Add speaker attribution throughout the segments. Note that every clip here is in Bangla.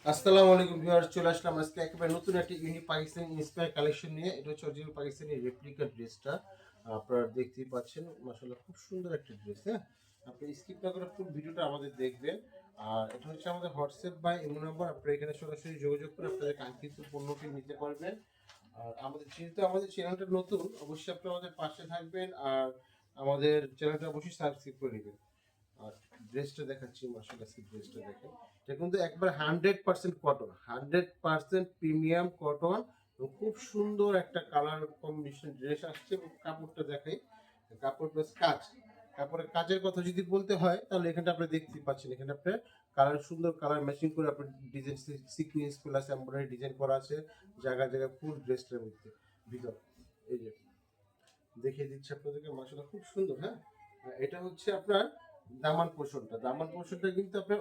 Speaker 1: আসসালামু আলাইকুম ভিউয়ার্স, চলে আসলাম আজকে একেবারে নতুন একটা ইউনিক পাকিস্তানি ইন্সপায়ার কালেকশন নিয়ে। এটা হচ্ছে অরিজিনাল পাকিস্তানি রেপ্লিকা ড্রেসটা। আপনারা দেখতেই পাচ্ছেন, মাশাআল্লাহ খুব সুন্দর একটা ড্রেস। হ্যাঁ, আপনি স্কিপ না করে ফুল ভিডিওটা আমাদের দেখবেন। আর এটা হচ্ছে আমাদের হোয়াটসঅ্যাপ বা ইমো নাম্বার, আপনারা এখানে সরাসরি যোগাযোগ করে আপনাদের কাঙ্ক্ষিত পণ্যটি নিতে পারবেন। আর আমাদের যেহেতু আমাদের চ্যানেলটা নতুন, অবশ্যই আপনারা আমাদের পাশে থাকবেন আর আমাদের চ্যানেলটা অবশ্যই সাবস্ক্রাইব করে নেবেন। আর ড্রেসটা দেখাচ্ছি, মাশাআল্লাহ ড্রেসটা দেখেন। এটা কিন্তু একবার 100% কটন, 100% প্রিমিয়াম কটন। খুব সুন্দর একটা কালার কম্বিনেশন ড্রেস আসছে। এবং কাপড়টা দেখাই, কাপড় প্লাস কাজ। কাপড়ের কাজের কথা যদি বলতে হয় তাহলে এখানটা আপনি দেখতে পাচ্ছেন, এখানে আপনার কালার সুন্দর কালার ম্যাচিং করে আপনার design sequence plus embroidery design করা আছে জায়গায় জায়গায় ফুল ড্রেসটার মধ্যে ভিতর। এই যে দেখিয়ে দিচ্ছি আপনাদেরকে, মাশাআল্লাহ খুব সুন্দর। হ্যাঁ, এটা হচ্ছে আপনার দামান পোর্শনটা কিন্তু আপনার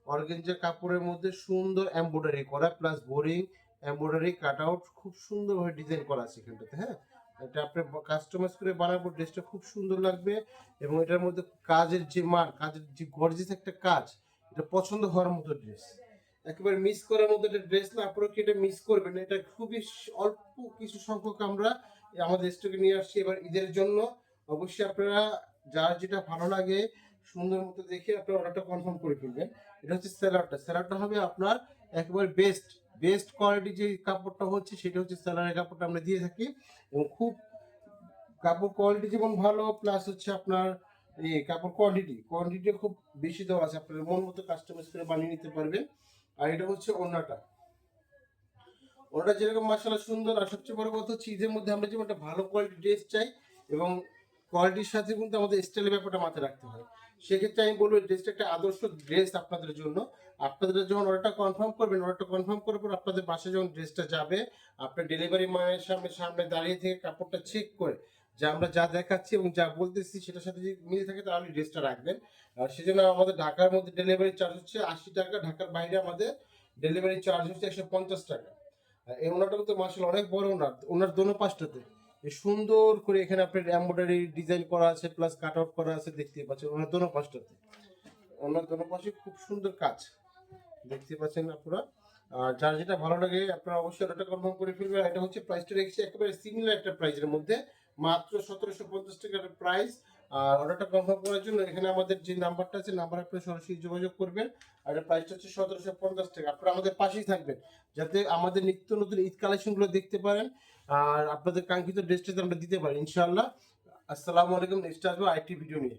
Speaker 1: অর্গেঞ্জা কাপড়ের মধ্যে সুন্দর এমব্রয়ডারি করা plus boring embroidery cut out খুব সুন্দরভাবে ডিজাইন করা আছে এখানটাতে। হ্যাঁ, এটা আপনি কাস্টমাইজ করে বানাবো, ড্রেসটা খুব সুন্দর লাগবে। এবং এটার মধ্যে কাজের যে গর্জিয়াস একটা কাজ, এটা পছন্দ হওয়ার মতো ড্রেস। একেবারে মিস করার মতো একটা ড্রেস না, আপনারা কি এটা মিস করবেন না। এটা খুবই অল্প কিছু সংখ্যক আমরা আমাদের স্টকে নিয়ে আসছি এবার ঈদের জন্য। অবশ্যই আপনারা যার যেটা ভালো লাগে সুন্দর মতো দেখে আপনার অর্ডারটা কনফার্ম করে ফেলবেন। এটা হচ্ছে সেলারটা হবে আপনার একেবারে বেস্ট কোয়ালিটি। যে কাপড়টা হচ্ছে সেটা হচ্ছে সেলারের কাপড়টা আমরা দিয়ে থাকি। এবং খুব কাপড় কোয়ালিটি যেমন ভালো, প্লাস হচ্ছে আপনার এই কাপড় কোয়ান্টিটি খুব বেশি দেওয়া আছে, আপনার মন মতো কাস্টমাইজ করে বানিয়ে নিতে পারবেন। আর এটা হচ্ছে ওড়নাটা। ওটা যেরকম মাসাল্লাহ সুন্দর। আর সবচেয়ে বড় কথা হচ্ছে ঈদের মধ্যে আমরা যেমন একটা ভালো কোয়ালিটির ড্রেস চাই, এবং কোয়ালিটির সাথে কিন্তু আমাদের স্টাইলের ব্যাপারটা মাথায় রাখতে হয়। সেক্ষেত্রে আমি বলবো ড্রেসটা একটা আদর্শ ড্রেস আপনাদের জন্য। আপনাদের যখন অর্ডারটা কনফার্ম করবেন, অর্ডারটা কনফার্ম করার পর আপনাদের বাসায় যখন ড্রেসটা যাবে, আপনার ডেলিভারি মায়ের সামনে দাঁড়িয়ে থেকে কাপড়টা চেক করে যে আমরা যা দেখাচ্ছি এবং যা বলতেছি সেটার সাথে যদি মিল থাকে তাহলে ড্রেসটা রাখবেন। আর সেজন্য আমাদের ঢাকার মধ্যে ডেলিভারি চার্জ হচ্ছে 80 টাকা, ঢাকার বাইরে আমাদের ডেলিভারি চার্জ হচ্ছে 150 টাকা। এই ওনাটা কিন্তু মার্শাল অনেক বড় ওনার দোনো পাশটাতে সুন্দর করে এখানে আপনার এমব্রয়ডারি ডিজাইন করা আছে প্লাস কাট আউট করা আছে, দেখতে পাচ্ছেন ওনার দোনো পাশটাতে। ওনার দোনো পাশে খুব সুন্দর কাজ দেখতে পাচ্ছেন আপনারা। আর যার যেটা ভালো লাগে আপনারা অবশ্যই ওটা কনফার্ম করে ফেলবেন। এটা হচ্ছে প্রাইসটা রেখেছি একেবারে সিমিলার একটা প্রাইসের মধ্যে, মাত্র 1750 টাকার প্রাইস। আর অর্ডারটা কনফার্ম করার জন্য এখানে আমাদের যে নাম্বারটা আছে, নাম্বার আপনারা সরাসরি যোগাযোগ করবেন। আর এটা প্রাইসটা হচ্ছে 1750 টাকা। আপনারা আমাদের পাশেই থাকবেন যাতে আমাদের নিত্য নতুন ঈদ কালেকশনগুলো দেখতে পারেন আর আপনাদের কাঙ্ক্ষিত ড্রেসটা আমরা দিতে পারি ইনশাআল্লাহ। আসসালামু আলাইকুম, নেক্সট আসবো আইটি ভিডিও নিয়ে।